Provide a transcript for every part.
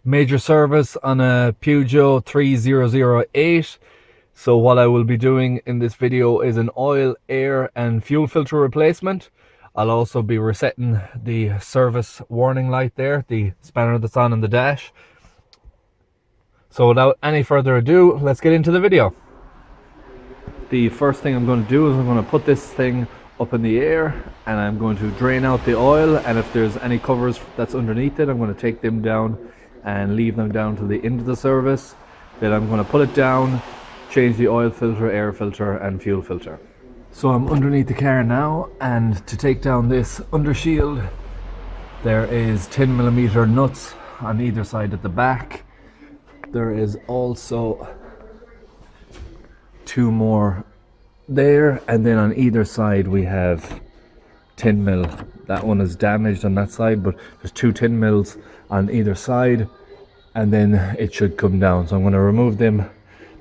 major service on a Peugeot 3008. So what I will be doing in this video is an oil, air and fuel filter replacement. I'll also be resetting the service warning light there, the spanner that's on the dash. So without any further ado, let's get into the video. The first thing I'm going to do is I'm going to put this thing up in the air and I'm going to drain out the oil, and if there's any covers that's underneath it, I'm going to take them down and leave them down to the end of the service. Then I'm going to put it down, change the oil filter, air filter and fuel filter. So I'm underneath the car now, and to take down this undershield there is 10mm nuts on either side at the back. There is also two more there, and then on either side we have 10mm. That one is damaged on that side, but there's two 10mm on either side, and then it should come down. So I'm going to remove them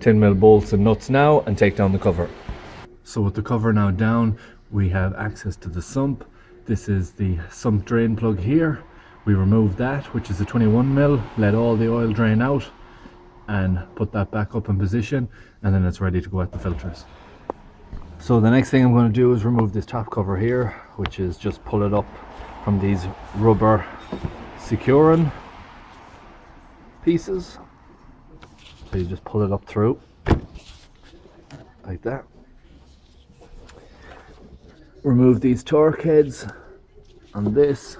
10mm bolts and nuts now and take down the cover. So with the cover now down, we have access to the sump. This is the sump drain plug here. We removed that, which is a 21mm, let all the oil drain out and put that back up in position, and then it's ready to go at the filters. So the next thing I'm going to do is remove this top cover here, which is just pull it up from these rubber securing pieces. So you just pull it up through like that. Remove these torque heads on this.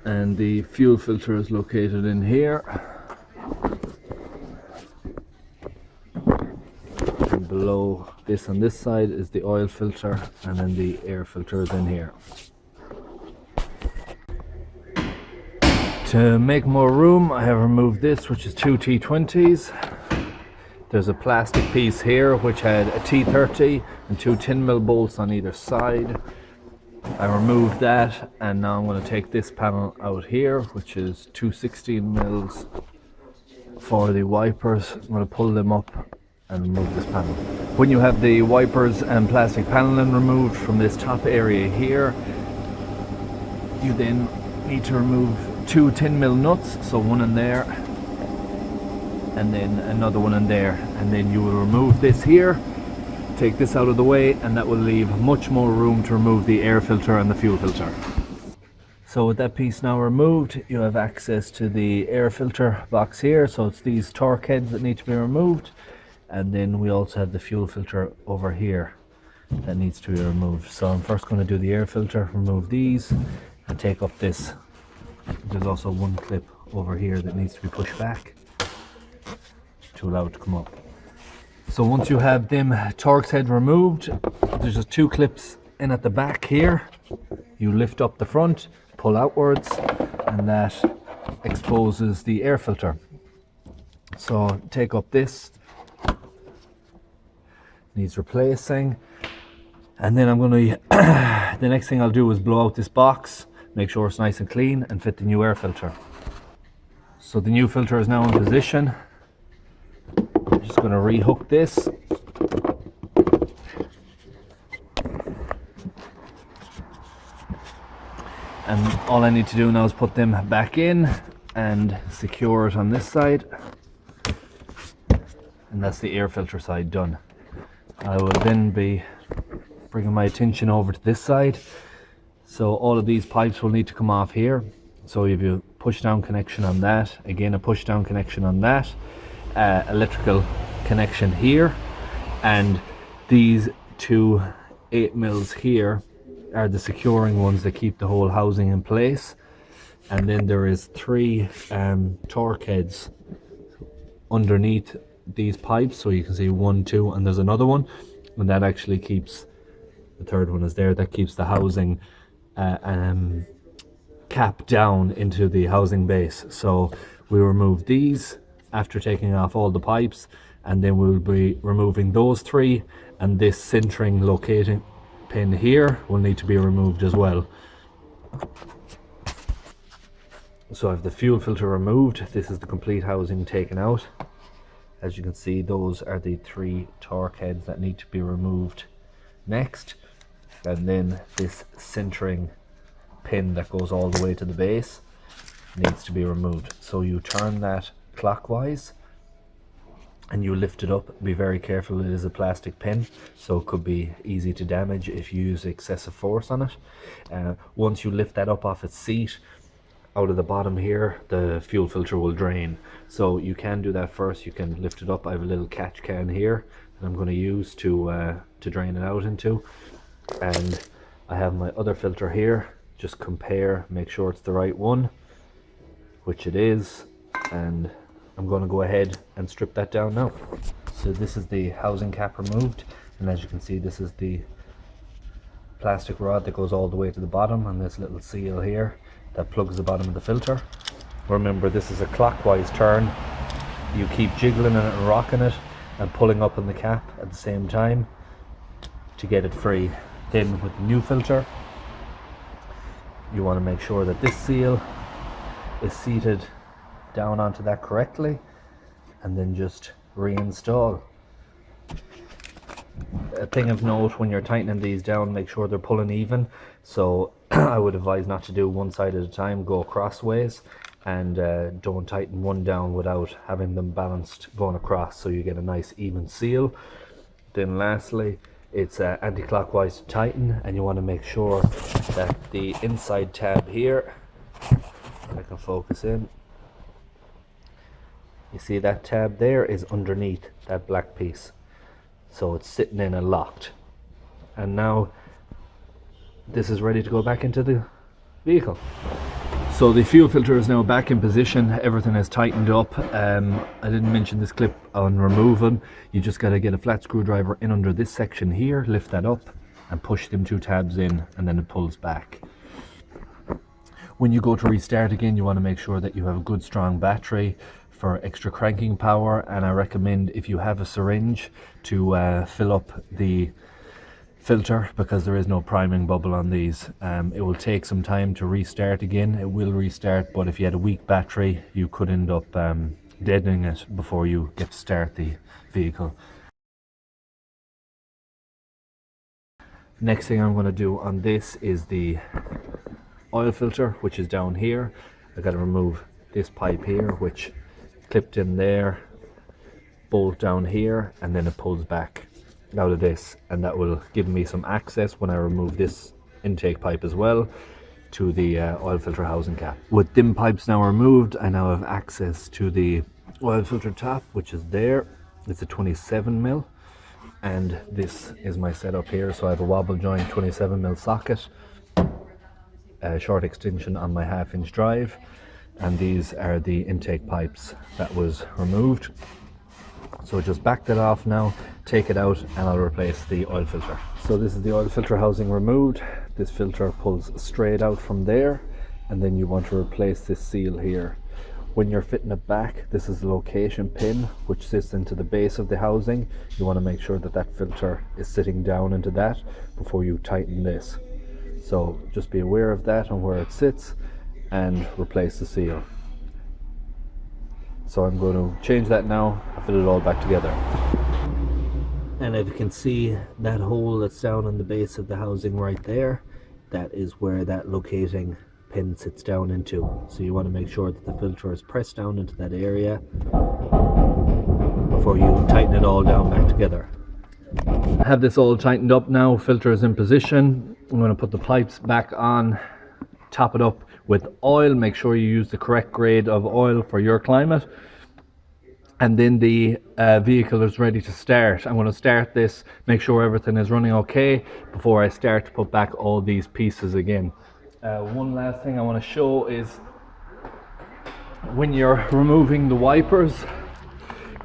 And the fuel filter is located in here. And below this on this side is the oil filter, and then the air filter is in here. To make more room, I have removed this, which is two T20s. There's a plastic piece here which had a T30 and two 10mm bolts on either side. I removed that, and now I'm going to take this panel out here, which is two 16mm for the wipers. I'm going to pull them up and remove this panel. When you have the wipers and plastic paneling removed from this top area here, you then need to remove two 10mm nuts, so one in there and then another one in there, and then you will remove this here, take this out of the way, and that will leave much more room to remove the air filter and the fuel filter. So with that piece now removed, you have access to the air filter box here. So it's these torque heads that need to be removed, and then we also have the fuel filter over here that needs to be removed. So I'm first going to do the air filter, remove these and take up this. There's also one clip over here that needs to be pushed back to allow it to come up. So once you have them torque head removed, there's just two clips in at the back here. You lift up the front, pull outwards, and that exposes the air filter. So take up this, needs replacing, and then I'm going to the next thing I'll do is blow out this box, make sure it's nice and clean, and fit the new air filter. So the new filter is now in position. I'm just going to rehook this. And all I need to do now is put them back in and secure it on this side. And that's the air filter side done. I will then be bringing my attention over to this side. So all of these pipes will need to come off here. So you have a push down connection on that, again a push down connection on that, electrical connection here, and these two 8mm here are the securing ones that keep the whole housing in place. And then there is three torque heads underneath these pipes, so you can see 1, 2, and there's another one, and that actually keeps, the third one is there, that keeps the housing cap down into the housing base. So we remove these after taking off all the pipes, and then we'll be removing those three, and this centering locating pin here will need to be removed as well. So I have the fuel filter removed. This is the complete housing taken out. As you can see, those are the three torque heads that need to be removed next, and then this centering pin that goes all the way to the base needs to be removed. So you turn that clockwise and you lift it up. Be very careful, it is a plastic pin, so it could be easy to damage if you use excessive force on it. Once you lift that up off its seat, out of the bottom here, the fuel filter will drain. So you can do that first. You can lift it up. I have a little catch can here that I'm going to use to drain it out into, and I have my other filter here. Just compare, make sure it's the right one, which it is, and I'm going to go ahead and strip that down now. So this is the housing cap removed, and as you can see, this is the plastic rod that goes all the way to the bottom, and this little seal here that plugs the bottom of the filter. Remember, this is a clockwise turn. You keep jiggling it and rocking it and pulling up on the cap at the same time to get it free. Then with the new filter, you want to make sure that this seal is seated down onto that correctly, and then just reinstall. A thing of note, when you're tightening these down, make sure they're pulling even. So I would advise not to do one side at a time, go crossways, and don't tighten one down without having them balanced going across, so you get a nice even seal. Then lastly, it's anti-clockwise to tighten, and you want to make sure that the inside tab here, if I can focus in, you see that tab there is underneath that black piece, so it's sitting in and locked. And now this is ready to go back into the vehicle. So the fuel filter is now back in position. Everything is tightened up. I didn't mention this clip on removing. You just got to get a flat screwdriver in under this section here, lift that up and push them two tabs in, and then it pulls back. When you go to restart again, you want to make sure that you have a good strong battery for extra cranking power, and I recommend, if you have a syringe, to fill up the filter, because there is no priming bubble on these. It will take some time to restart again. It will restart, but if you had a weak battery, you could end up deadening it before you get to start the vehicle. Next thing I'm going to do on this is the oil filter, which is down here. I got to remove this pipe here, which clipped in there, bolt down here, and then it pulls back out of this, and that will give me some access when I remove this intake pipe as well to the oil filter housing cap. With them pipes now removed, I now have access to the oil filter top, which is there. It's a 27mm, and this is my setup here. So I have a wobble joint 27mm socket, a short extension on my 1/2-inch drive, and these are the intake pipes that was removed. So just back that off now, take it out, and I'll replace the oil filter. So this is the oil filter housing removed. This filter pulls straight out from there, and then you want to replace this seal here. When you're fitting it back, this is the location pin which sits into the base of the housing. You want to make sure that that filter is sitting down into that before you tighten this. So just be aware of that and where it sits, and replace the seal. So I'm going to change that now and fit it all back together. And if you can see that hole that's down on the base of the housing right there, that is where that locating pin sits down into. So you want to make sure that the filter is pressed down into that area before you tighten it all down back together. I have this all tightened up now, filter is in position. I'm going to put the pipes back on, top it up with oil. Make sure you use the correct grade of oil for your climate, and then the vehicle is ready to start. I'm going to start this, make sure everything is running okay before I start to put back all these pieces again. One last thing I want to show is when you're removing the wipers,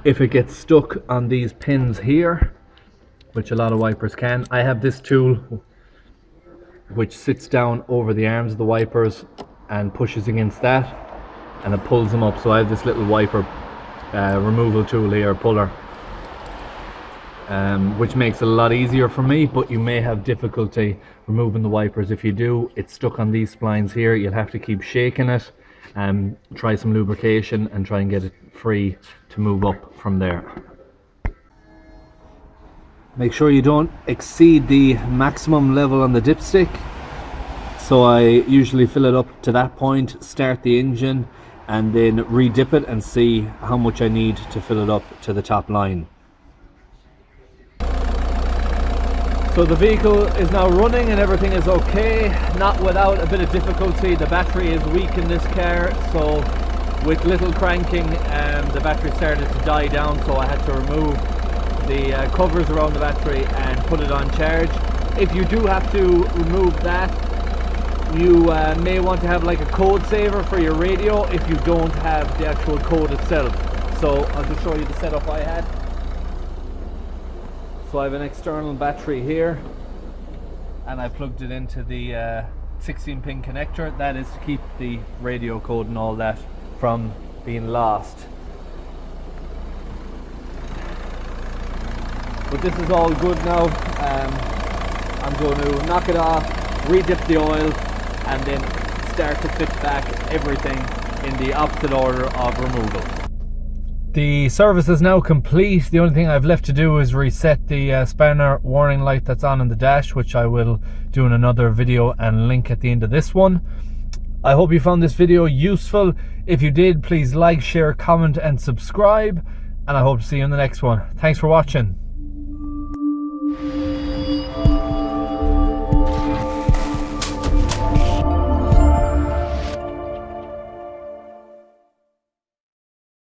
if it gets stuck on these pins here, which a lot of wipers can, I have this tool which sits down over the arms of the wipers and pushes against that, and it pulls them up. So I have this little wiper removal tool here, puller, which makes it a lot easier for me, but you may have difficulty removing the wipers. If you do, it's stuck on these splines here. You'll have to keep shaking it, try some lubrication, and try and get it free to move up from there. Make sure you don't exceed the maximum level on the dipstick. So I usually fill it up to that point, start the engine, and then re-dip it and see how much I need to fill it up to the top line. So the vehicle is now running and everything is okay, not without a bit of difficulty. The battery is weak in this car, so with little cranking the battery started to die down, so I had to remove the covers around the battery and put it on charge. If you do have to remove that, you may want to have like a code saver for your radio if you don't have the actual code itself. So I'll just show you the setup I had. So I have an external battery here and I plugged it into the 16 pin connector. That is to keep the radio code and all that from being lost. But this is all good now. I'm going to knock it off, re-dip the oil, and then start to fit back everything in the opposite order of removal. The service is now complete. The only thing I've left to do is reset the spanner warning light that's on in the dash, which I will do in another video and link at the end of this one. I hope you found this video useful. If you did, please like, share, comment and subscribe, and I hope to see you in the next one. Thanks for watching.